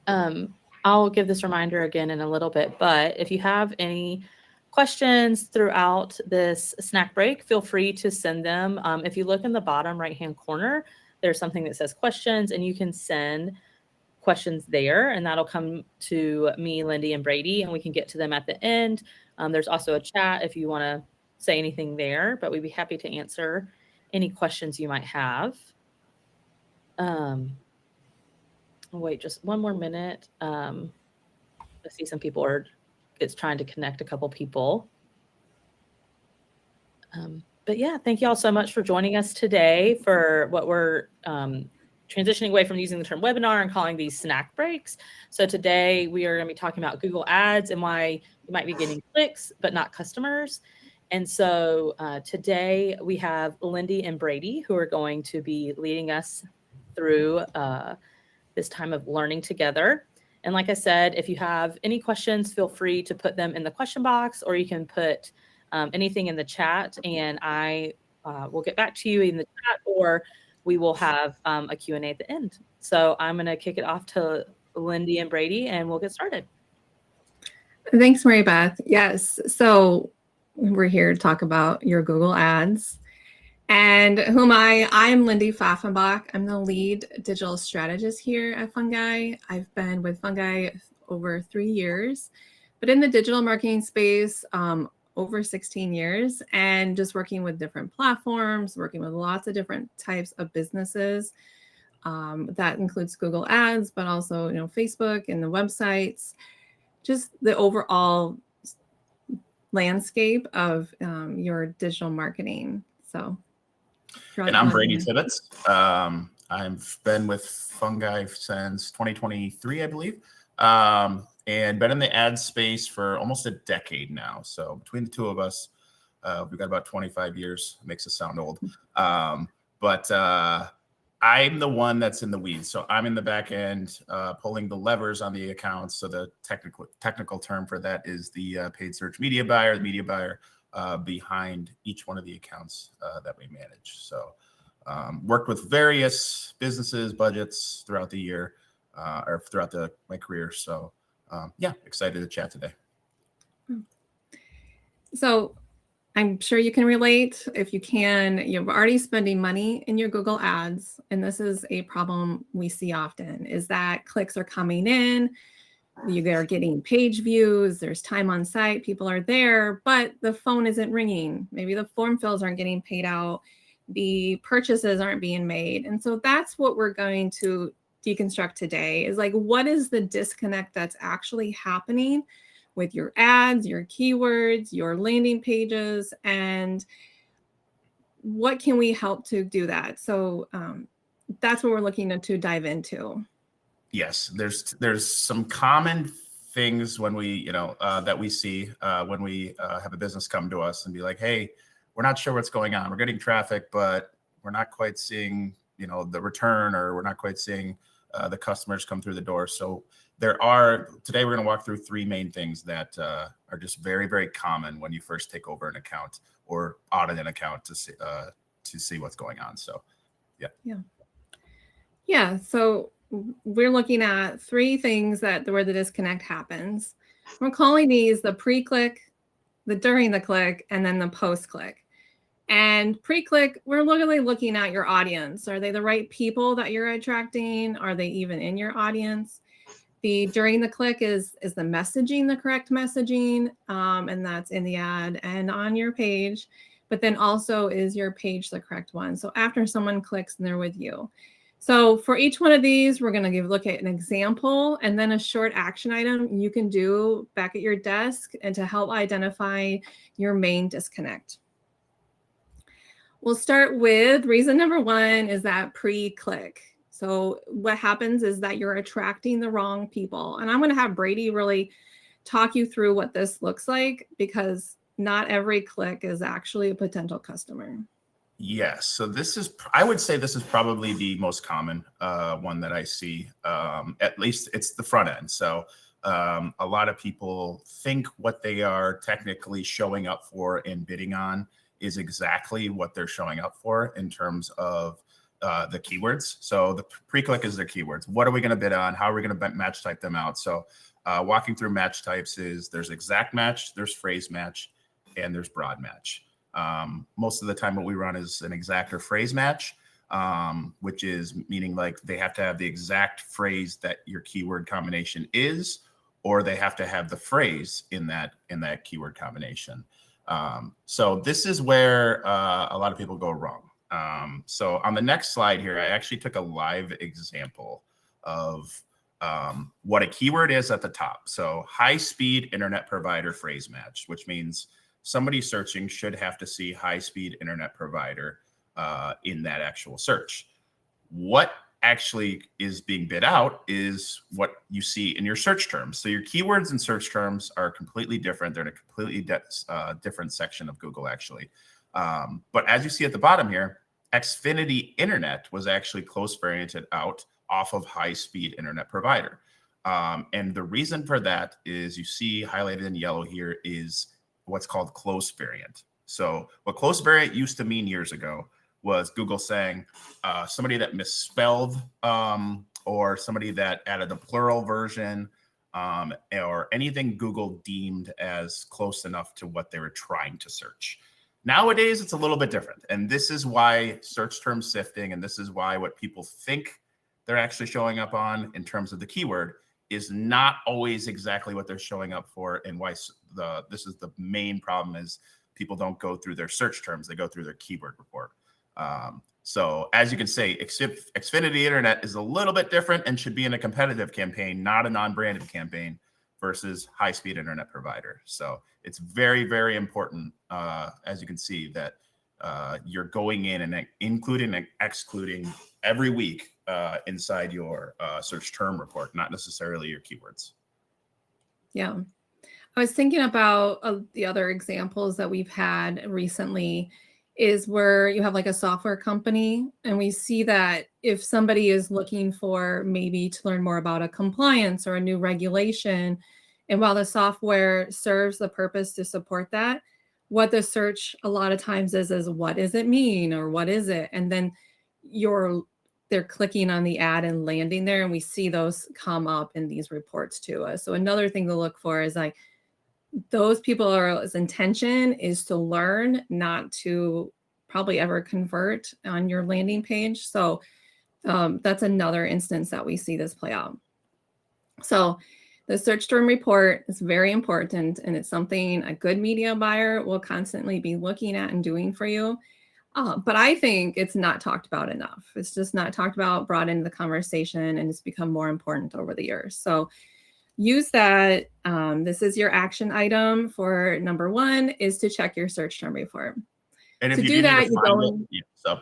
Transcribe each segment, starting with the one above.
Um, I'll give this reminder again in a little bit, but if you have any questions throughout this snack break, feel free to send them. If you look in the bottom right-hand corner, there's something that says questions, and you can send questions there, and that'll come to me, Lindy, and Brady, and we can get to them at the end. There's also a chat if you want to say anything there, but we'd be happy to answer any questions you might have. Um, Wait just one more minute. I see some people are it's trying to connect a couple people. But yeah, thank you all so much for joining us today for what we're transitioning away from using the term webinar and calling these snack breaks. So today we are going to be talking about Google Ads and why you might be getting clicks but not customers. And so today we have Lindy and Brady who are going to be leading us through this time of learning together. And like I said, if you have any questions, feel free to put them in the question box, or you can put anything in the chat, and I will get back to you in the chat, or we will have a Q&A at the end. So I'm going to kick it off to Lindy and Brady, and we'll get started. Thanks, Mary Beth. Yes, so we're here to talk about your Google Ads. And who am I? I'm Lindy Pfaffenbach. I'm the lead digital strategist here at Fungi. I've been with Fungi over 3 years, but in the digital marketing space, over 16 years, and just working with different platforms, working with lots of different types of businesses. That includes Google Ads, but also, Facebook and the websites, just the overall landscape of your digital marketing. So. And I'm Brady Tibbetts. I've been with Fungi since 2023, I believe, and been in the ad space for almost a decade now. So between the two of us, we've got about 25 years. Makes us sound old. But I'm the one that's in the weeds. So I'm in the back end, pulling the levers on the accounts. So the technical term for that is the paid search media buyer, the media buyer behind each one of the accounts that we manage. So worked with various businesses, budgets throughout the year or throughout my career. So yeah, excited to chat today. So I'm sure you can relate. If you can, you're already spending money in your Google Ads. And this is a problem we see often, is that clicks are coming in. They're getting page views, there's time on site, people are there, but the phone isn't ringing. Maybe the form fills aren't getting paid out, the purchases aren't being made. And so that's what we're going to deconstruct today, is like, what is the disconnect that's actually happening with your ads, your keywords, your landing pages, and what can we help to do that? So that's what we're looking to dive into. Yes, there's some common things when we, that we see when we have a business come to us and be like, hey, we're not sure what's going on. We're getting traffic, but we're not quite seeing, the return, or we're not quite seeing the customers come through the door. So today we're going to walk through 3 main things that are just very, very common when you first take over an account or audit an account to see what's going on. So, yeah. So we're looking at 3 things where the disconnect happens. We're calling these the pre-click, the during the click, and then the post-click. And pre-click, we're literally looking at your audience. Are they the right people that you're attracting? Are they even in your audience? The during the click is the messaging, the correct messaging, and that's in the ad and on your page. But then also, is your page the correct one? So after someone clicks and they're with you. So for each one of these, we're going to look at an example and then a short action item you can do back at your desk and to help identify your main disconnect. We'll start with reason number 1 is that pre-click. So what happens is that you're attracting the wrong people. And I'm going to have Brady really talk you through what this looks like, because not every click is actually a potential customer. Yes. So I would say this is probably the most common one that I see. At least it's the front end. So a lot of people think what they are technically showing up for and bidding on is exactly what they're showing up for in terms of the keywords. So the pre-click is their keywords. What are we going to bid on? How are we going to match type them out? So walking through match types is there's exact match, there's phrase match, and there's broad match. Most of the time what we run is an exact or phrase match, which is meaning like they have to have the exact phrase that your keyword combination is, or they have to have the phrase in that keyword combination. So this is where a lot of people go wrong. So on the next slide here, I actually took a live example of what a keyword is at the top. So high-speed internet provider phrase match, which means somebody searching should have to see high-speed internet provider in that actual search. What actually is being bid out is what you see in your search terms. So your keywords and search terms are completely different. They're in a completely different section of Google, actually. But as you see at the bottom here, Xfinity Internet was actually close varianted out off of high-speed internet provider. And the reason for that is you see highlighted in yellow here is what's called close variant. So what close variant used to mean years ago was Google saying somebody that misspelled or somebody that added a plural version or anything Google deemed as close enough to what they were trying to search. Nowadays, it's a little bit different. And this is why search term sifting, and this is why what people think they're actually showing up on in terms of the keyword is not always exactly what they're showing up for, and why this is the main problem is people don't go through their search terms, they go through their keyword report. So as you can say, Xfinity Internet is a little bit different and should be in a competitive campaign, not a non-branded campaign versus high-speed internet provider. So it's very, very important, as you can see, that you're going in and including and excluding every week inside your search term report, not necessarily your keywords. Yeah. I was thinking about the other examples that we've had recently is where you have like a software company, and we see that if somebody is looking for maybe to learn more about a compliance or a new regulation, and while the software serves the purpose to support that, what the search a lot of times is what does it mean, or what is it? And then they're clicking on the ad and landing there, and we see those come up in these reports to us. So another thing to look for is like those people's intention is to learn, not to probably ever convert on your landing page. So that's another instance that we see this play out. So the search term report is very important, and it's something a good media buyer will constantly be looking at and doing for you. But I think it's not talked about enough. It's just not talked about, brought into the conversation, and it's become more important over the years. So use that. This is your action item for number 1 is to check your search term report. And if to you do that, you go in.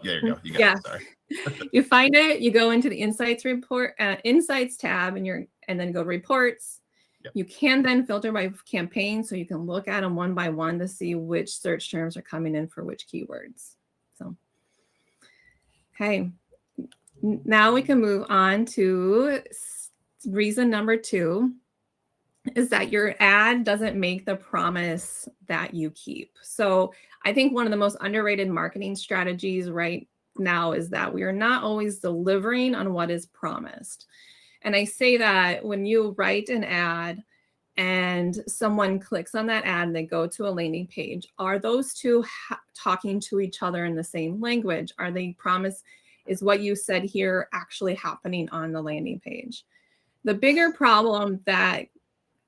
There you go. You got it. Sorry. You find it, you go into the Insights report, Insights tab, and then go Reports. Yep. You can then filter by campaign, so you can look at them one by one to see which search terms are coming in for which keywords. So, okay. Now we can move on to reason number 2 is that your ad doesn't make the promise that you keep. So I think one of the most underrated marketing strategies right now is that we are not always delivering on what is promised. And I say that when you write an ad and someone clicks on that ad and they go to a landing page, are those two talking to each other in the same language? Are they promise? Is what you said here actually happening on the landing page? The bigger problem that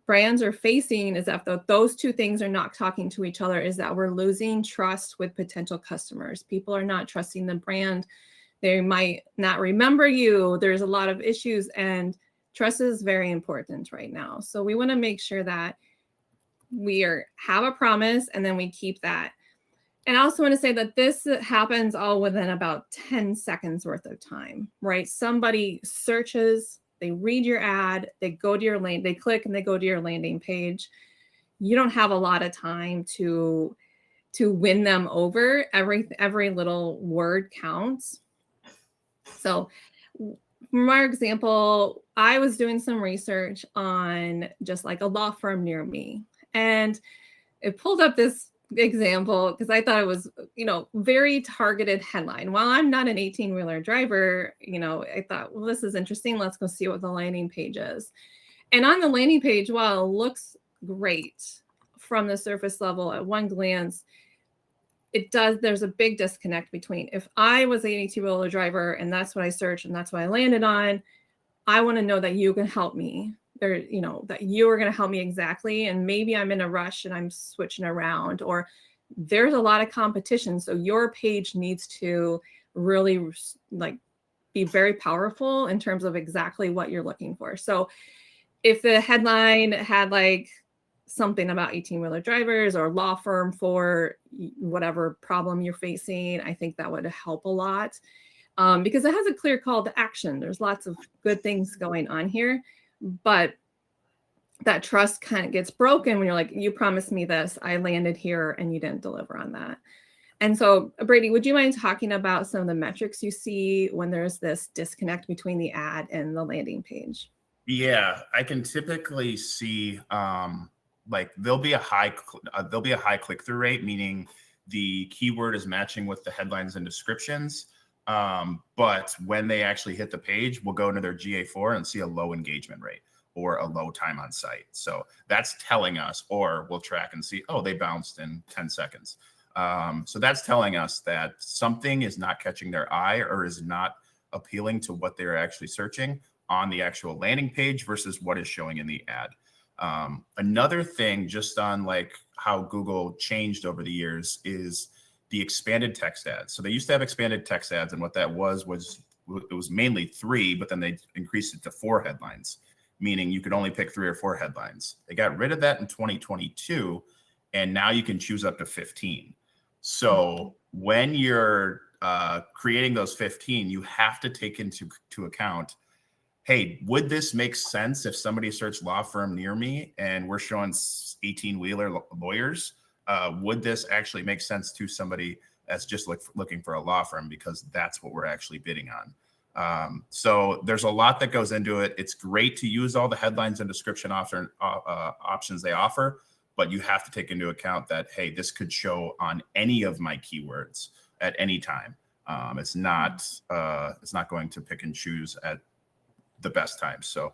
brands are facing is that those two things are not talking to each other, is that we're losing trust with potential customers. People are not trusting the brand. They might not remember you. There's a lot of issues, and trust is very important right now. So we want to make sure that we have a promise and then we keep that. And I also want to say that this happens all within about 10 seconds worth of time, right? Somebody searches, they read your ad, they go to your they click and they go to your landing page. You don't have a lot of time to win them over. Every little word counts. So from our example, I was doing some research on just like a law firm near me, and it pulled up this example because I thought it was, very targeted headline. While I'm not an 18-wheeler driver, I thought, well, this is interesting. Let's go see what the landing page is. And on the landing page, while it looks great from the surface level at one glance, there's a big disconnect between if I was an 18-wheeler driver and that's what I searched and that's what I landed on, I want to know that you can help me. That you are going to help me exactly. And maybe I'm in a rush and I'm switching around, or there's a lot of competition. So your page needs to really be very powerful in terms of exactly what you're looking for. So if the headline had something about 18-wheeler drivers or law firm for whatever problem you're facing, I think that would help a lot because it has a clear call to action. There's lots of good things going on here, but that trust kind of gets broken when you're like, you promised me this, I landed here, and you didn't deliver on that. And so, Brady, would you mind talking about some of the metrics you see when there's this disconnect between the ad and the landing page? Yeah, I can typically see there'll be a high click-through rate, meaning the keyword is matching with the headlines and descriptions. But when they actually hit the page, we'll go into their GA4 and see a low engagement rate or a low time on site. So that's telling us, or we'll track and see, oh, they bounced in 10 seconds. So that's telling us that something is not catching their eye or is not appealing to what they're actually searching on the actual landing page versus what is showing in the ad. Another thing just on how Google changed over the years is the expanded text ads. So they used to have expanded text ads, and what that was it was mainly 3, but then they increased it to 4 headlines, meaning you could only pick 3 or 4 headlines. They got rid of that in 2022, and now you can choose up to 15. So when you're creating those 15, you have to take into account, hey, would this make sense if somebody searched law firm near me and we're showing 18-wheeler lawyers? Would this actually make sense to somebody that's just looking for a law firm, because that's what we're actually bidding on? So there's a lot that goes into it. It's great to use all the headlines and description options they offer, but you have to take into account that, hey, this could show on any of my keywords at any time. It's not going to pick and choose at the best times. So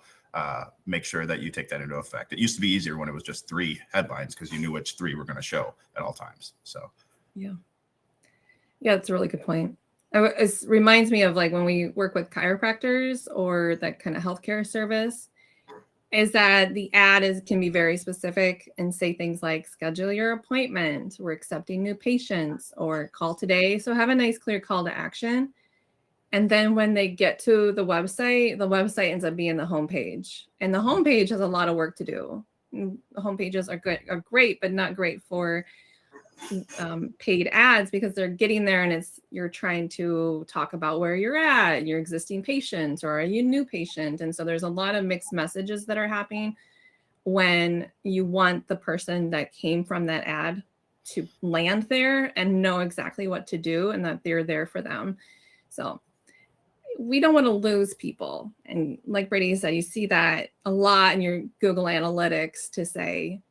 make sure that you take that into effect. It used to be easier when it was just 3 headlines because you knew which 3 were going to show at all times. So yeah, that's a really good point. It reminds me of when we work with chiropractors or that kind of healthcare service, is that the ad can be very specific and say things like schedule your appointment, we're accepting new patients, or call today. So have a nice clear call to action. And then when they get to the website ends up being the homepage. And the homepage has a lot of work to do. The homepages are great, but not great for paid ads, because they're getting there and you're trying to talk about where you're at, your existing patients, or are you a new patient? And so there's a lot of mixed messages that are happening when you want the person that came from that ad to land there and know exactly what to do and that they're there for them. So we don't want to lose people. And like Brady said, you see that a lot in your Google Analytics to say,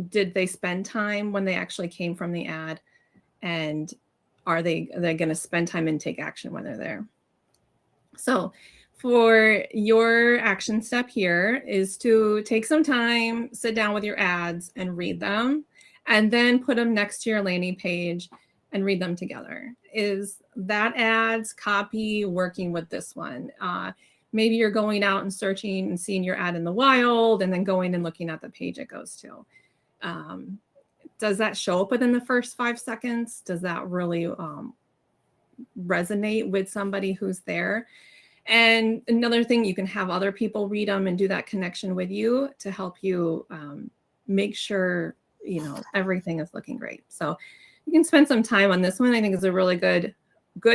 did they spend time when they actually came from the ad? And are they going to spend time and take action when they're there? So for your action step here is to take some time, sit down with your ads and read them, and then put them next to your landing page and read them together. Is that ad's copy working with this one? Maybe you're going out and searching and seeing your ad in the wild and then going and looking at the page it goes to. Does that show up within the first 5 seconds? Does that really resonate with somebody who's there? And another thing, you can have other people read them and do that connection with you to help you make sure, everything is looking great. So you can spend some time on this one. I think is a really good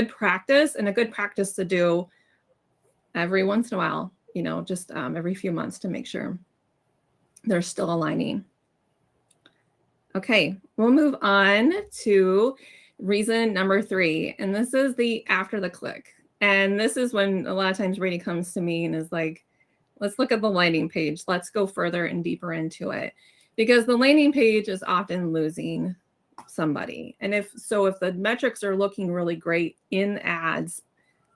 practice, and a good practice to do every once in a while, just every few months to make sure they're still aligning. Okay, we'll move on to reason number 3. And this is the after the click. And this is when a lot of times Brady comes to me and is like, let's look at the landing page. Let's go further and deeper into it. because the landing page is often losing somebody. And if the metrics are looking really great in ads,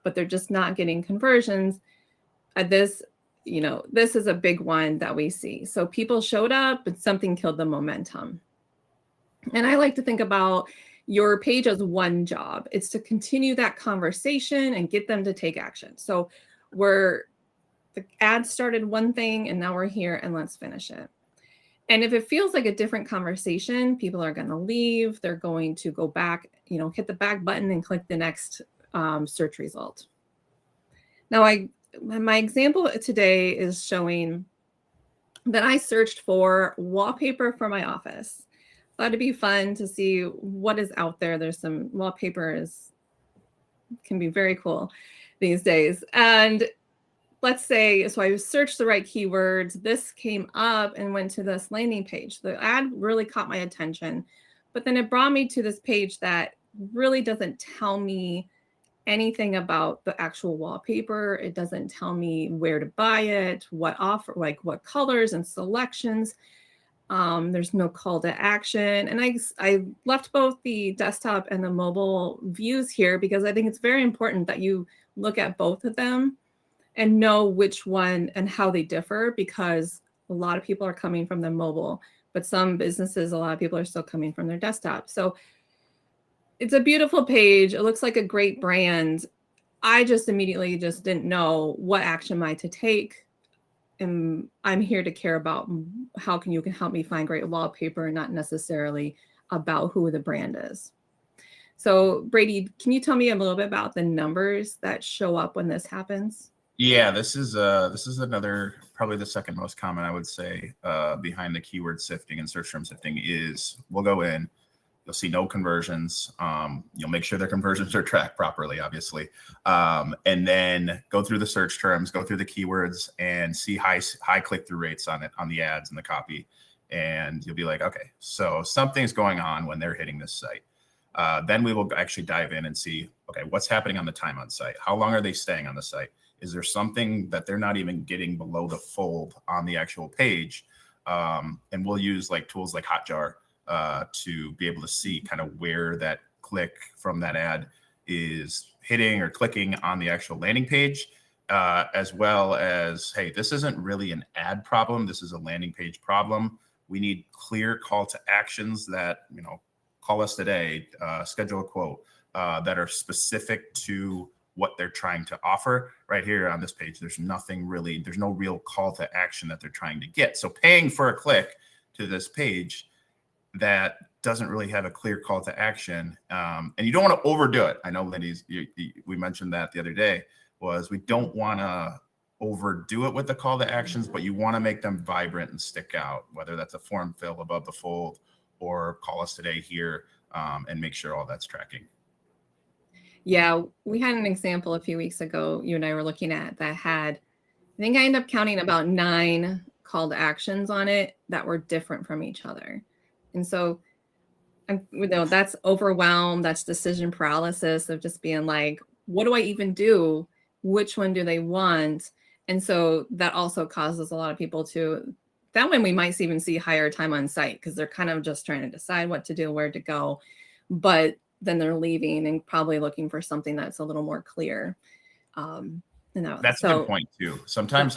but they're just not getting conversions, this is a big one that we see. So people showed up, but something killed the momentum. And I like to think about your page as one job. It's to continue that conversation and get them to take action. So the ad started one thing and now we're here and let's finish it. And if it feels like a different conversation, people are going to leave. They're going to go back, hit the back button and click the next search result. Now, my example today is showing that I searched for wallpaper for my office. Thought it'd be fun to see what is out there. There's some wallpapers, can be very cool these days. And let's say, so I searched the right keywords. This came up and went to this landing page. The ad really caught my attention, but then it brought me to this page that really doesn't tell me anything about the actual wallpaper. It doesn't tell me where to buy it, what offer, like what colors and selections. There's no call to action. And I left both the desktop and the mobile views here because I think it's very important that you look at both of them and know which one and how they differ, because a lot of people are coming from the mobile, but some businesses, a lot of people are still coming from their desktop. So it's a beautiful page. It looks like a great brand. I just immediately didn't know what action am I to take. And I'm here to care about how you can help me find great wallpaper, not necessarily about who the brand is. So Brady, can you tell me a little bit about the numbers that show up when this happens? Yeah, this is another, probably the second most common, I would say, behind the keyword sifting and search term sifting is we'll go in, you'll see no conversions. You'll make sure their conversions are tracked properly, obviously. And then go through the search terms, go through the keywords and see high click-through rates on it, on the ads and the copy. And you'll be like, okay, so something's going on when they're hitting this site. Then we will actually dive in and see, okay, what's happening on the time on site? How long are they staying on the site? Is there something that they're not even getting below the fold on the actual page? And we'll use like tools like Hotjar to be able to see kind of where that click from that ad is hitting or clicking on the actual landing page, as well as, hey, this isn't really an ad problem. This is a landing page problem. We need clear call to actions that, call us today, schedule a quote, that are specific to what they're trying to offer. Right here on this page, there's no real call to action that they're trying to get. So paying for a click to this page that doesn't really have a clear call to action, and you don't want to overdo it. I know, Lindy, we mentioned that the other day, we don't want to overdo it with the call to actions, but you want to make them vibrant and stick out, whether that's a form fill above the fold or call us today here, and make sure all that's tracking. Yeah, we had an example a few weeks ago, you and I were looking at, that had, I think I ended up counting about 9 call to actions on it that were different from each other. And so, that's overwhelm, that's decision paralysis of just being like, what do I even do? Which one do they want? And so that also causes a lot of people that one we might even see higher time on site because they're kind of just trying to decide what to do, where to go. But then they're leaving and probably looking for something that's a little more clear. That's a good point too. Sometimes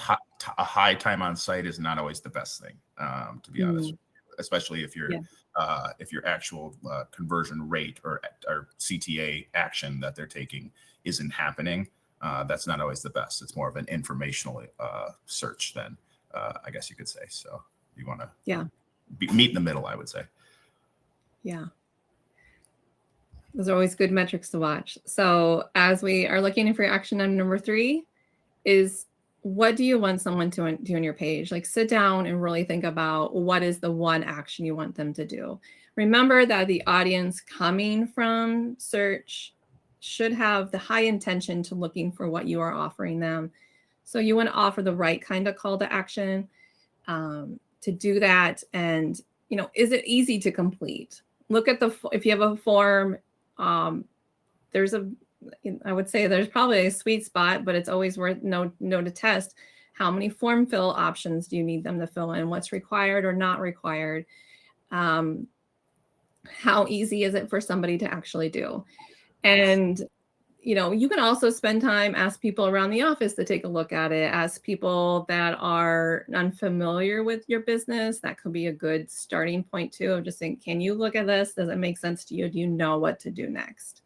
a high time on site is not always the best thing, to be honest, especially if your actual conversion rate or CTA action that they're taking isn't happening. That's not always the best. It's more of an informational search than, I guess you could say. So you want to meet in the middle, I would say. Yeah. Those are always good metrics to watch. So as we are looking for action item number 3 is, what do you want someone to do on your page? Like, sit down and really think about what is the one action you want them to do. Remember that the audience coming from search should have the high intention to looking for what you are offering them. So you want to offer the right kind of call to action to do that. And, is it easy to complete? Look at if you have a form, I would say there's probably a sweet spot, but it's always worth know to test. How many form fill options do you need them to fill in? What's required or not required? How easy is it for somebody to actually do? And you can also spend time, ask people around the office to take a look at it, ask people that are unfamiliar with your business. That could be a good starting point too, of just saying, can you look at this? Does it make sense to you? Do you know what to do next?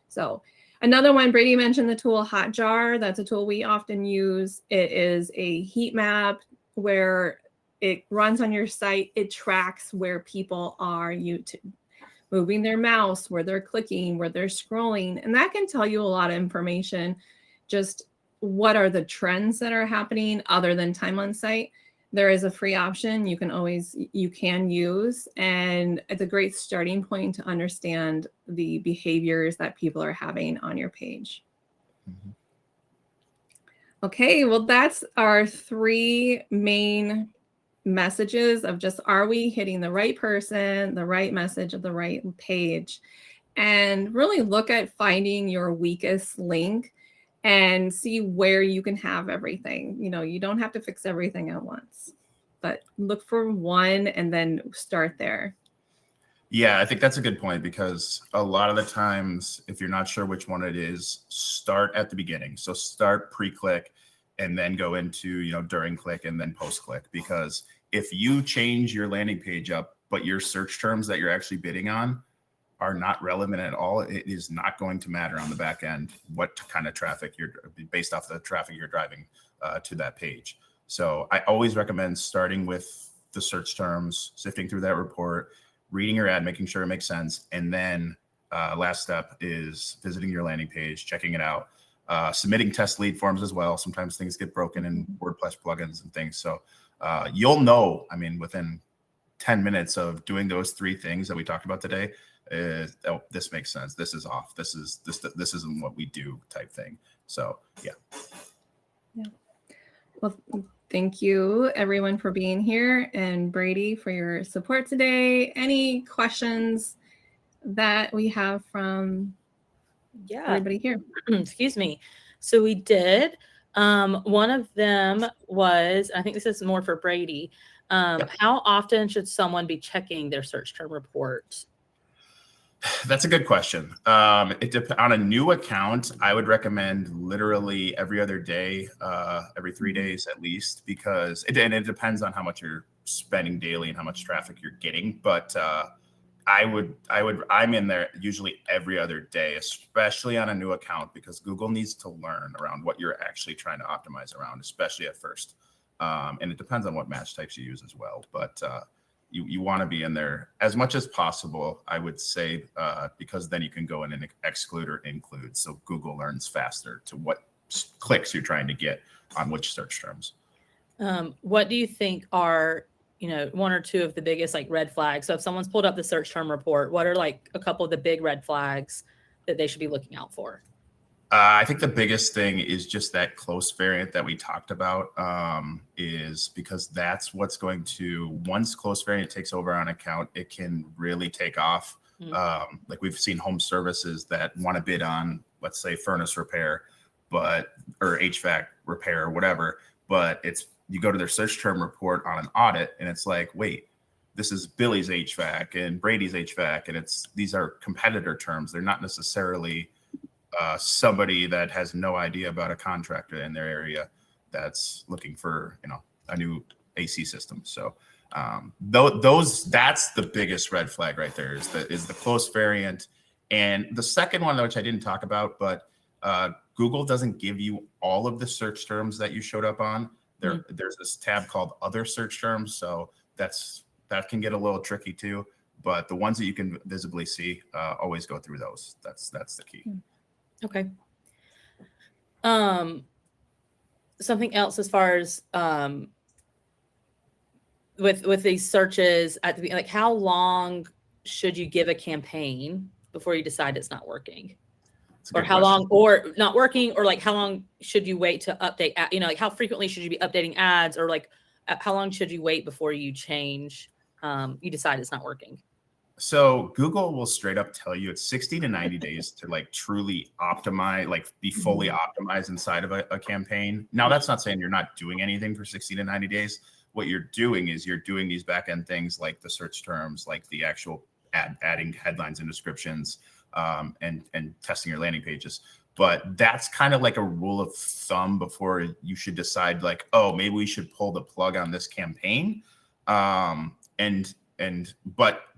So another one, Brady mentioned the tool Hotjar. That's a tool we often use. It is a heat map where it runs on your site. It tracks where people are moving their mouse, where they're clicking, where they're scrolling. And that can tell you a lot of information. Just what are the trends that are happening other than time on site. There is a free option you can use. And it's a great starting point to understand the behaviors that people are having on your page. Mm-hmm. Okay, well, that's our 3 main messages of just, are we hitting the right person, the right message of the right page? And really look at finding your weakest link and see where you can have everything. You don't have to fix everything at once, but look for one and then start there. Yeah, I think that's a good point, because a lot of the times, if you're not sure which one it is, start at the beginning. So start pre-click and then go into, during click and then post-click, because if you change your landing page up, but your search terms that you're actually bidding on are not relevant at all, it is not going to matter on the back end what kind of traffic you're, based off the traffic you're driving to that page. So I always recommend starting with the search terms, sifting through that report, reading your ad, making sure it makes sense. And then last step is visiting your landing page, checking it out, submitting test lead forms as well. Sometimes things get broken in WordPress plugins and things. So you'll know, within 10 minutes of doing those 3 things that we talked about today, oh, this makes sense. This is off. This isn't what we do type thing. So, yeah. Well, thank you everyone for being here, and Brady for your support today. Any questions that we have from everybody here? Excuse me. So we did. One of them was, I think this is more for Brady. How often should someone be checking their search term report? That's a good question. On a new account, I would recommend literally every other day, every 3 days at least, because it depends on how much you're spending daily and how much traffic you're getting. But I'm in there usually every other day, especially on a new account, because Google needs to learn around what you're actually trying to optimize around, especially at first. And it depends on what match types you use as well. But you want to be in there as much as possible, I would say, because then you can go in and exclude or include. So Google learns faster to what clicks you're trying to get on which search terms. What do you think are, 1 or 2 of the biggest red flags? So if someone's pulled up the search term report, what are a couple of the big red flags that they should be looking out for? I think the biggest thing is just that close variant that we talked about, is because that's what's going to, once close variant takes over on account, it can really take off. Like we've seen home services that want to bid on, let's say, furnace repair, or HVAC repair or whatever, but you go to their search term report on an audit and it's like, wait, this is Billy's HVAC and Brady's HVAC, and these are competitor terms. They're not necessarily somebody that has no idea about a contractor in their area that's looking for, a new AC system. So that's the biggest red flag right there, is the close variant. And the second one, which I didn't talk about, but Google doesn't give you all of the search terms that you showed up on. There's this tab called other search terms. So that can get a little tricky too, but the ones that you can visibly see, always go through those. That's the key. Okay. Something else as far as with these searches at the how long should you give a campaign before you decide it's not working? Or how long, or not working, or how long should you wait to update, how frequently should you be updating ads, or how long should you wait before you change, you decide it's not working? So Google will straight up tell you it's 60 to 90 days to like truly optimize, like be fully optimized inside of a campaign. Now, that's not saying you're not doing anything for 60 to 90 days. What you're doing is you're doing these back end things like the search terms, like the actual adding headlines and descriptions, and testing your landing pages. But that's kind of like a rule of thumb before you should decide like, oh, maybe we should pull the plug on this campaign. But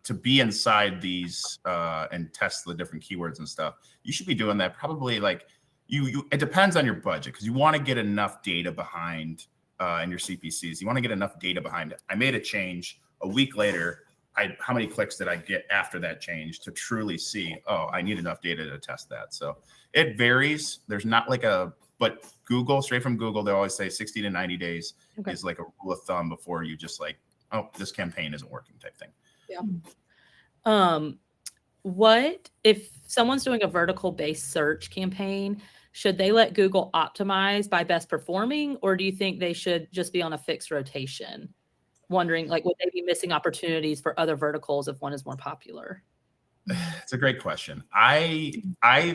to be inside these and test the different keywords and stuff, you should be doing that probably like it depends on your budget, because you want to get enough data behind in your CPCs. You want to get enough data behind it. I made a change a week later. How many clicks did I get after that change to truly see, oh, I need enough data to test that. So it varies. There's not like but Google, straight from Google, they always say 60 to 90 days is like a rule of thumb before you just like, oh, this campaign isn't working type thing. Yeah. What if someone's doing a vertical based search campaign? Should they let Google optimize by best performing, or do you think they should just be on a fixed rotation? Wondering, like, would they be missing opportunities for other verticals if one is more popular? It's a great question. I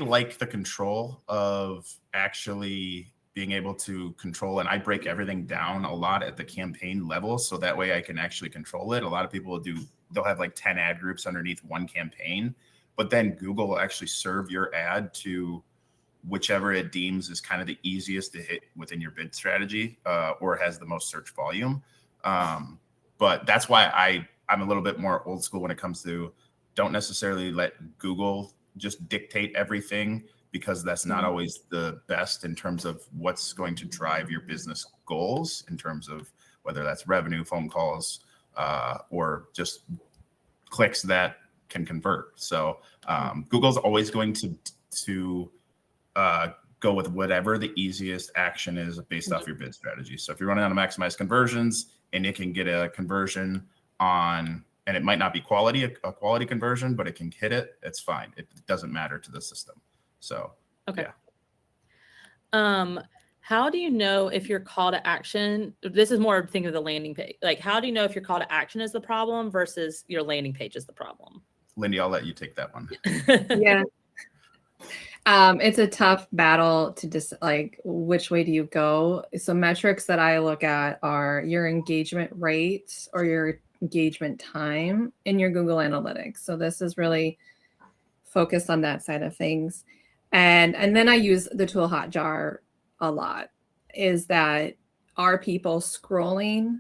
like the control of actually being able to control, and I break everything down a lot at the campaign level, so that way I can actually control it. A lot of people they'll have like 10 ad groups underneath one campaign, but then Google will actually serve your ad to whichever it deems is kind of the easiest to hit within your bid strategy, or has the most search volume. But that's why I'm a little bit more old school when it comes to don't necessarily let Google just dictate everything, because that's not always the best in terms of what's going to drive your business goals, in terms of whether that's revenue, phone calls, or just clicks that can convert. So Google's always going to go with whatever the easiest action is based off your bid strategy. So if you're running on a maximize conversions and it can get a conversion on, and it might not be a quality conversion, but it can hit it, it's fine. It doesn't matter to the system. So, okay. Yeah. How do you know if your call to action, this is more thinking of the landing page, like how do you know if your call to action is the problem versus your landing page is the problem? Lindy, I'll let you take that one. Yeah. It's a tough battle to just like, which way do you go? So metrics that I look at are your engagement rate or your engagement time in your Google Analytics. So this is really focused on that side of things. And then I use the tool Hotjar a lot. Is that, are people scrolling?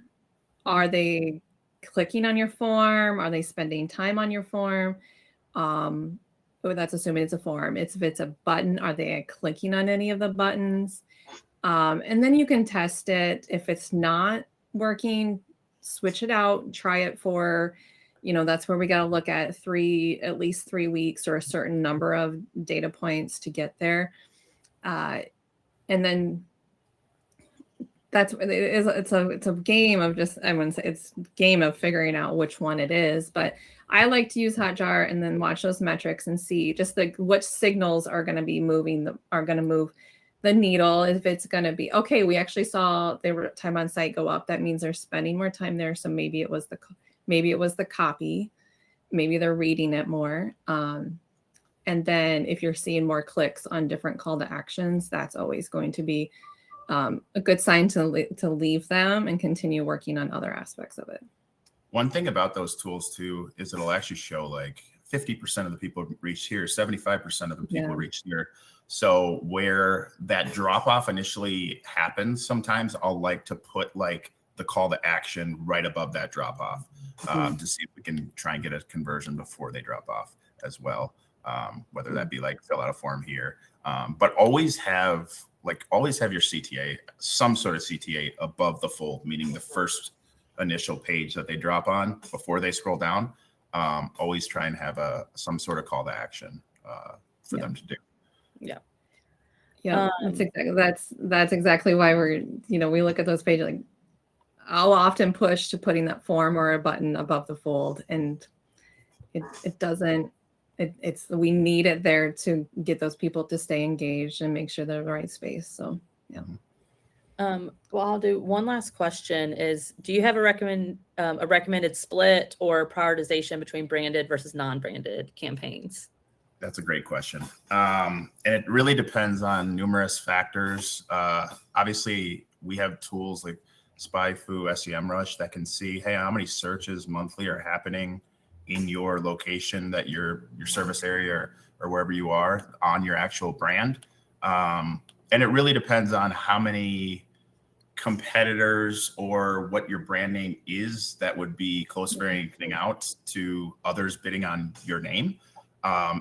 Are they clicking on your form? Are they spending time on your form? That's assuming it's a form. If it's a button, are they clicking on any of the buttons? And then you can test it. If it's not working, switch it out, try it for, that's where we got to look at at least 3 weeks or a certain number of data points to get there. And then it's a game of just, I wouldn't say it's a game of figuring out which one it is, but I like to use Hotjar and then watch those metrics and see just which signals are going to be move the needle. If it's going to be, okay, we actually saw their time on site go up, that means they're spending more time there. So maybe it was the copy, maybe they're reading it more. And then if you're seeing more clicks on different call to actions, that's always going to be a good sign to leave them and continue working on other aspects of it. One thing about those tools too is it'll actually show like 50% of the people reach here, 75% of the people reach here. So where that drop off initially happens, sometimes I'll like to put like the call to action right above that drop off to see if we can try and get a conversion before they drop off as well. Whether that be like fill out a form here, but always have your CTA, some sort of CTA above the fold, meaning the first initial page that they drop on before they scroll down. Always try and have some sort of call to action for them to do. Yeah, that's exactly why we look at those pages. Like, I'll often push to putting that form or a button above the fold, and it doesn't. We need it there to get those people to stay engaged and make sure they're in the right space. So yeah. Well, I'll do one last question is, do you have a recommended split or prioritization between branded versus non-branded campaigns? That's a great question. And it really depends on numerous factors. Obviously, we have tools like SpyFu, SEMrush that can see, hey, how many searches monthly are happening in your location, that your service area or wherever you are on your actual brand. And it really depends on how many competitors or what your brand name is that would be close ranking out to others bidding on your name.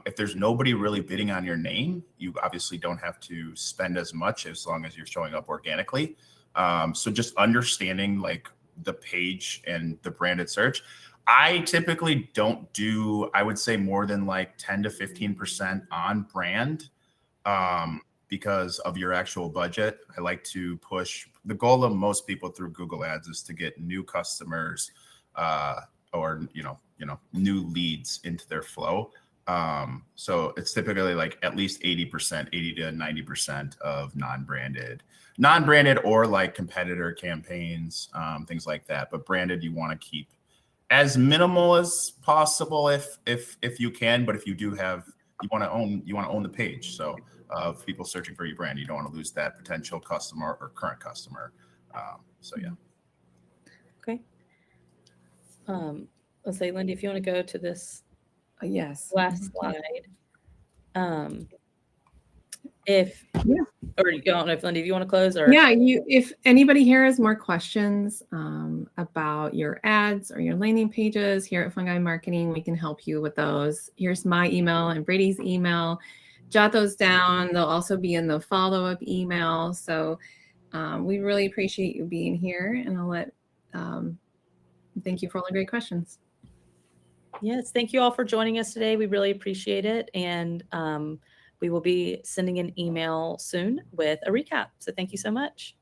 If there's nobody really bidding on your name, you obviously don't have to spend as much as long as you're showing up organically. So just understanding like the page and the branded search. I typically don't do, I would say more than like 10 to 15% on brand because of your actual budget. I like to push, the goal of most people through Google Ads is to get new customers or, new leads into their flow. So it's typically like at least 80%, 80 to 90% of non-branded or like competitor campaigns, things like that. But branded, you want to keep as minimal as possible if you can. But if you do have, you want to own the page. So of people searching for your brand, you don't want to lose that potential customer or current customer. So yeah. Okay. Let's say, Lindy, if you want to go to this Yes. last slide. Or you don't know if Lindy, if you want to close or if anybody here has more questions about your ads or your landing pages here at Fungi Marketing, we can help you with those. Here's my email and Brady's email. Jot those down. They'll also be in the follow-up email. So we really appreciate you being here, and thank you for all the great questions. Yes, thank you all for joining us today. We really appreciate it. And we will be sending an email soon with a recap. So thank you so much.